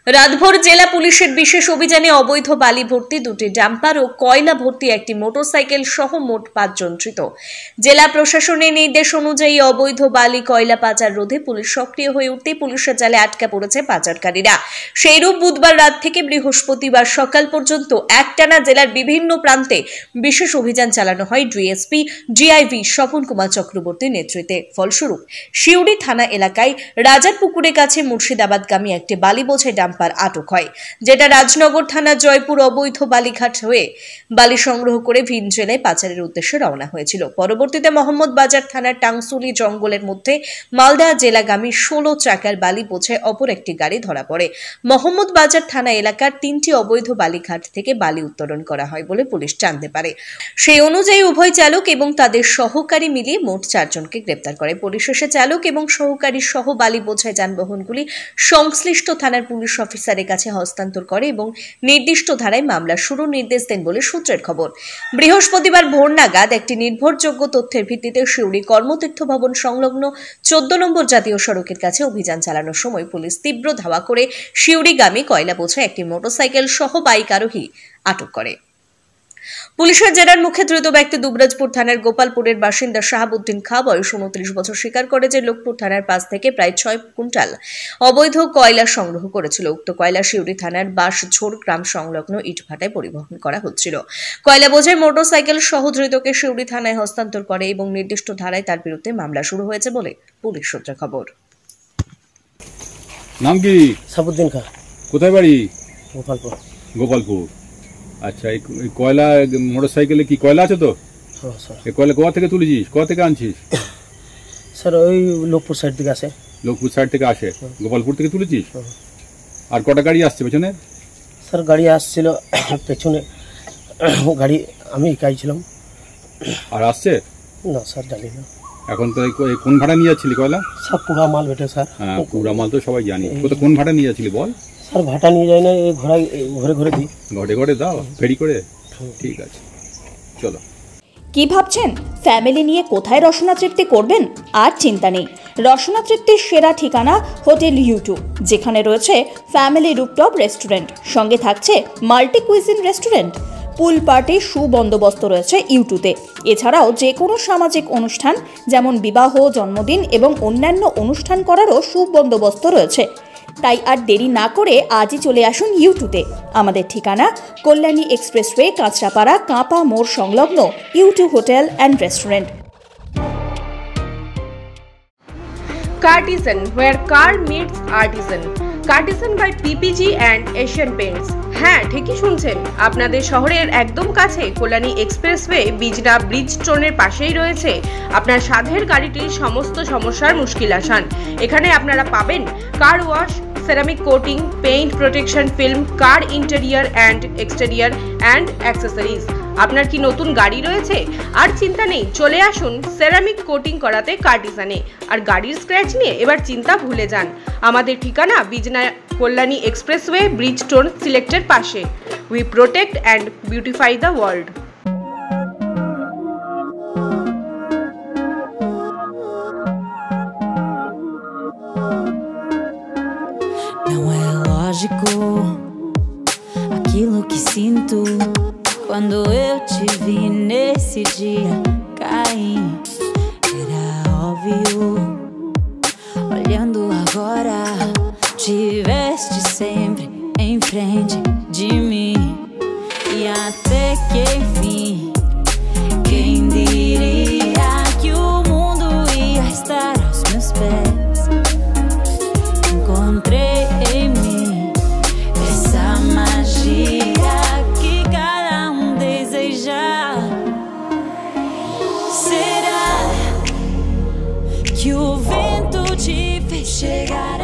রাতভর জেলা পুলিশের বিশেষ অভিযানে অবৈধ বালি ভর্তি দুটি ডাম্পার ও কয়লা ভর্তি একটি মোটরসাইকেল সহ মোট 5 জন ধৃত। জেলা প্রশাসনের নির্দেশ অনুযায়ী অবৈধ বালি কয়লা পাচার রোধে পুলিশ সক্রিয় হয়ে উঠতে পুলিশের জালে আটকা পড়েছে পাচারকারীরা। সেইরূপ বুধবার রাত থেকে বৃহস্পতিবার সকাল পর্যন্ত একটানা জেলার বিভিন্ন প্রান্তে বিশেষ অভিযান চালানো হয় ডিএসপি ডিআইভি স্বপন কুমার চক্রবর্তীর নেতৃত্বে। ফলস্বরূপ শিউড়ি থানা এলাকায় রাজারপুকুরের কাছে মুর্শিদাবাদগামী একটি বালি বোঝাই আটক হয়, যেটা রাজনগর থানা জয়পুর অবৈধ বালিঘাট হয়ে বালি সংগ্রহ করে ভিন জেলায় পাচারের উদ্দেশ্যে রওনা হয়েছিল। পরবর্তীতে মোহাম্মদ বাজার থানার টাংসুলি জঙ্গলের মধ্যে মালদা জেলাগামী 16 চাকার বালি বোঝাই অপর একটি গাড়ি ধরা পড়ে। মোহাম্মদ বাজার থানা এলাকার 3টি অবৈধ বালিঘাট থেকে বালি উত্তোলন করা হয় বলে পুলিশ জানতে পারে। সেই অনুযায়ী উভয় চালক এবং তাদের সহকারী মিলিয়ে মোট 4 জনকে গ্রেপ্তার করে। পরিশেষে চালক এবং সহকারী সহ বালি বোঝাই যানবাহনগুলি সংশ্লিষ্ট থানার পুলিশ অফিসারের কাছে হস্তান্তর করে এবং নির্দিষ্ট ধারায় মামলা শুরুর নির্দেশ দেন বলে সূত্রের খবর। বৃহস্পতিবার ভোর নাগাদ একটি নির্ভরযোগ্য তথ্যের ভিত্তিতে শিউড়ি কর্মতীর্থ ভবন সংলগ্ন 14 নম্বর জাতীয় সড়কের কাছে অভিযান চালানোর সময় পুলিশ তীব্র ধাওয়া করে শিউড়িগামী কয়লা বোঝাই একটি মোটরসাইকেল সহ বাইক আরোহী আটক করে। পুলিশের জেরার মুখে ধৃত ব্যক্তি দুবরাজপুর থানার গোপালপুরের বাসিন্দা শাহাবুদ্দিন খাঁ, বয়স 29 বছর, স্বীকার করে যে লোকপুর থানার পাশ থেকে প্রায় 6 কুইন্টাল অবৈধ কয়লা সংগ্রহ করেছিল। উক্ত কয়লা শিউড়ি থানার বাঁশঝোড় গ্রাম সংলগ্ন ইটভাটায় পরিবহন করা হচ্ছিল। কয়লা বোঝাই মোটরসাইকেল সহ ধৃতকে শিউড়ি থানায় হস্তান্তর করে এবং নির্দিষ্ট ধারায় তার বিরুদ্ধে মামলা শুরু হয়েছে বলে পুলিশ সূত্রে খবর। নাম কি? শাহাবুদ্দিন খাঁ। কোথায় বাড়ি? গোপালপুর। গোপালপুর। আচ্ছা, এই কয়লা মোটরসাইকেলে কি কয়লা আছে তো? হ্যাঁ স্যার। এই কয়লা কোথা থেকে তুলেছিস, কোথা থেকে আনছিস? স্যার ওই লোকপুর সাইড থেকে আসে। লোকপুর সাইড থেকে আসে, গোপালপুর থেকে তুলেছিস? আর কটা গাড়ি আসছে পেছনে? স্যার গাড়ি আসছিল পেছনে, গাড়ি আমি একাই ছিলাম। আর আসছে না স্যার, জানি না। এখন তো কোন ভাড়া নিয়ে যাচ্ছিলি কয়লা? সব পুরা মাল বেটে স্যার। হ্যাঁ, পুরা মাল তো সবাই জানি। কোন ভাড়া নিয়ে যাচ্ছিলি বল? স্যার ভাটা নিয়ে যায় না, এই ঘরে ঘরে দিই। ঘরে দাও ফেরি করে? ঠিক আছে, চলো। কি ভাবছেন ফ্যামিলি নিয়ে কোথায় রসনা তৃপ্তি করবেন? আর চিন্তা নেই, রসনা তৃপ্তির সেরা ঠিকানা হোটেল ইউ2, যেখানে রয়েছে ফ্যামিলি রুফটপ রেস্টুরেন্ট, সঙ্গে থাকছে মাল্টি কুইজিন রেস্টুরেন্ট। পুল পার্টির সুবন্দোবস্ত রয়েছে ইউ2তে। এছাড়াও যে কোনো সামাজিক অনুষ্ঠান যেমন বিবাহ, জন্মদিন এবং অন্যান্য অনুষ্ঠান করারও সুবন্দোবস্ত রয়েছে। তাই আর দেরি না করে আজই চলে আসুন ইউ2তে। আমাদের ঠিকানা কল্যাণী এক্সপ্রেসওয়ে, কাঁচরাপাড়া, কাঁপা মোড় সংলগ্ন ইউ2 hotel and restaurant. Cartesian, where car meets artisan. Cartesian by PPG and Asian Paints. হ্যাঁ, ঠিকই শুনছেন, আপনাদের শহরের একদম কাছে কল্যাণী এক্সপ্রেসওয়ে বিজনা ব্রিজস্টোনের পাশেই রয়েছে আপনার সাধের গাড়িটির সমস্ত সমস্যার মুশকিল আসান। এখানে আপনারা পাবেন car wash, ceramic coating, paint protection film, car interior and exterior and accessories. আপনার কি নতুন গাড়ি রয়েছে? আর চিন্তা নেই, চলে আসুন সেরামিক কোটিং করাতে কার্টিসানে। আর গাড়ির স্ক্র্যাচ নিয়ে এবার চিন্তা ভুলে যান। আমাদের ঠিকানা বিজনা কল্যাণী এক্সপ্রেসওয়ে ব্রিজস্টোন সিলেক্টের পাশে। We protect and beautify the world. Não é lógico aquilo que sinto quando eu te vi nesse dia cair. Era óbvio, olhando agora, tiveste sempre em frente de mim. E até que enfim, quem diria que o mundo ia estar aos meus pés? Encontrei em mim essa magia que cada deseja. Será que o vento te fez chegar